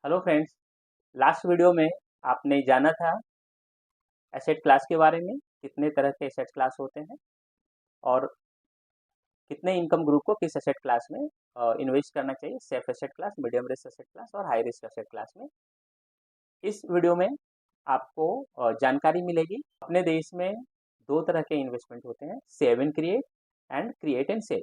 Hello friends. Last video में आपने जाना था एसेट क्लास के बारे में, कितने तरह के एसेट क्लास होते हैं और कितने इनकम ग्रुप को किस एसेट क्लास में इन्वेस्ट करना चाहिए, safe asset class, medium risk asset class और हाई रिस्क एसेट क्लास में। इस वीडियो में आपको जानकारी मिलेगी। अपने देश में दो तरह के इन्वेस्टमेंट होते हैं, save and create and create and save.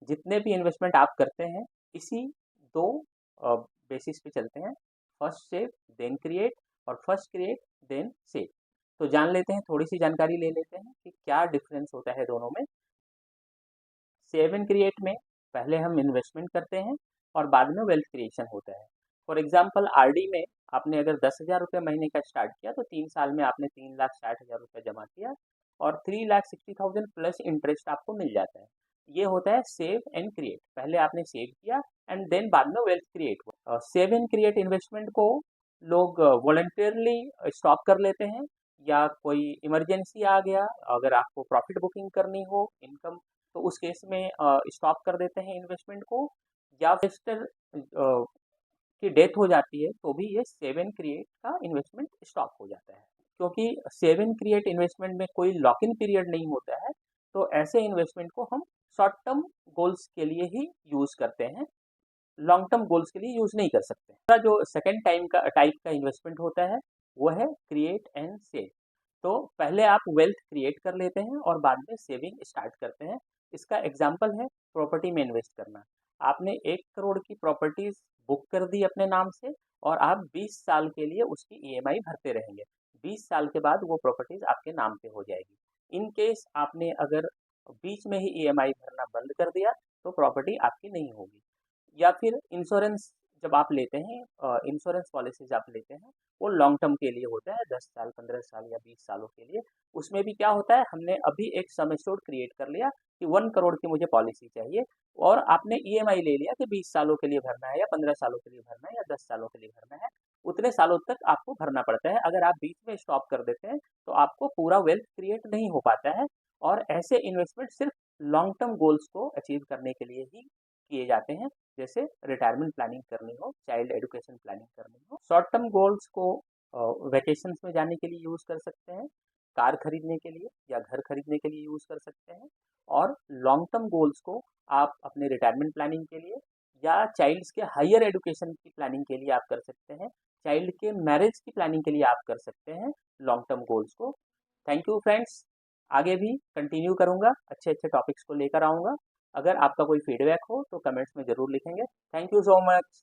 जितने भी इन्वेस्टमेंट आप करते हैं इसी दो बेसिस पे चलते हैं, फर्स्ट सेव देन क्रिएट और फर्स्ट क्रिएट देन सेव। तो जान लेते हैं, थोड़ी सी जानकारी ले लेते हैं कि क्या डिफरेंस होता है दोनों में। सेव एंड क्रिएट में पहले हम इन्वेस्टमेंट करते हैं और बाद में वेल्थ क्रिएशन होता है। फॉर एग्जाम्पल आरडी में आपने अगर 10,000 रुपये महीने का स्टार्ट किया तो 3 साल में आपने 3,60,000 रुपये जमा किया और 3,60,000 प्लस इंटरेस्ट आपको मिल जाता है। ये होता है सेव एंड क्रिएट। पहले आपने सेव किया एंड देन बाद में वेल्थ क्रिएट हुआ। सेव एंड क्रिएट इन्वेस्टमेंट को लोग वॉलंटियरली स्टॉप कर लेते हैं, या कोई इमरजेंसी आ गया, अगर आपको प्रॉफिट बुकिंग करनी हो इनकम, तो उस केस में स्टॉप कर देते हैं इन्वेस्टमेंट को। या इन्वेस्टर की डेथ हो जाती है तो भी ये सेव एंड क्रिएट का इन्वेस्टमेंट स्टॉप हो जाता है। क्योंकि सेव एंड क्रिएट इन्वेस्टमेंट में कोई लॉक इन पीरियड नहीं होता है, तो ऐसे इन्वेस्टमेंट को हम शॉर्ट टर्म गोल्स के लिए ही यूज करते हैं, लॉन्ग टर्म गोल्स के लिए यूज नहीं कर सकते। दूसरा जो सेकेंड टाइप का इन्वेस्टमेंट होता है वो है क्रिएट एंड सेव। तो पहले आप वेल्थ क्रिएट कर लेते हैं और बाद में सेविंग स्टार्ट करते हैं। इसका एग्जाम्पल है प्रॉपर्टी में इन्वेस्ट करना। आपने 1 करोड़ की प्रॉपर्टीज बुक कर दी अपने नाम से और आप 20 साल के लिए उसकी ईएमआई भरते रहेंगे। 20 साल के बाद वो प्रॉपर्टीज आपके नाम पे हो जाएगी। इन केस आपने अगर बीच में ही ईएमआई भरना बंद कर दिया तो प्रॉपर्टी आपकी नहीं होगी। या फिर इंश्योरेंस जब आप लेते हैं, इंश्योरेंस पॉलिसीज आप लेते हैं, वो लॉन्ग टर्म के लिए होता है, 10 साल 15 साल या 20 सालों के लिए। उसमें भी क्या होता है, हमने अभी एक सम एश्योर्ड क्रिएट कर लिया कि 1 करोड़ की मुझे पॉलिसी चाहिए और आपने ईएमआई ले लिया कि 20 सालों के लिए भरना है या 15 सालों के लिए भरना है या 10 सालों के लिए भरना है। उतने सालों तक आपको भरना पड़ता है। अगर आप बीच में स्टॉप कर देते हैं तो आपको पूरा वेल्थ क्रिएट नहीं हो पाता है। और ऐसे इन्वेस्टमेंट सिर्फ लॉन्ग टर्म गोल्स को अचीव करने के लिए ही किए जाते हैं, जैसे रिटायरमेंट प्लानिंग करनी हो, चाइल्ड एजुकेशन प्लानिंग करनी हो। शॉर्ट टर्म गोल्स को वैकेशंस में जाने के लिए यूज़ कर सकते हैं, कार खरीदने के लिए या घर खरीदने के लिए यूज़ कर सकते हैं। और लॉन्ग टर्म गोल्स को आप अपने रिटायरमेंट प्लानिंग के लिए या चाइल्ड्स के हायर एजुकेशन की प्लानिंग के लिए आप कर सकते हैं, चाइल्ड के मैरिज की प्लानिंग के लिए आप कर सकते हैं लॉन्ग टर्म गोल्स को। Thank you friends. आगे भी कंटिन्यू करूँगा, अच्छे अच्छे टॉपिक्स को लेकर आऊँगा। अगर आपका कोई फीडबैक हो तो कमेंट्स में ज़रूर लिखेंगे। Thank you so much.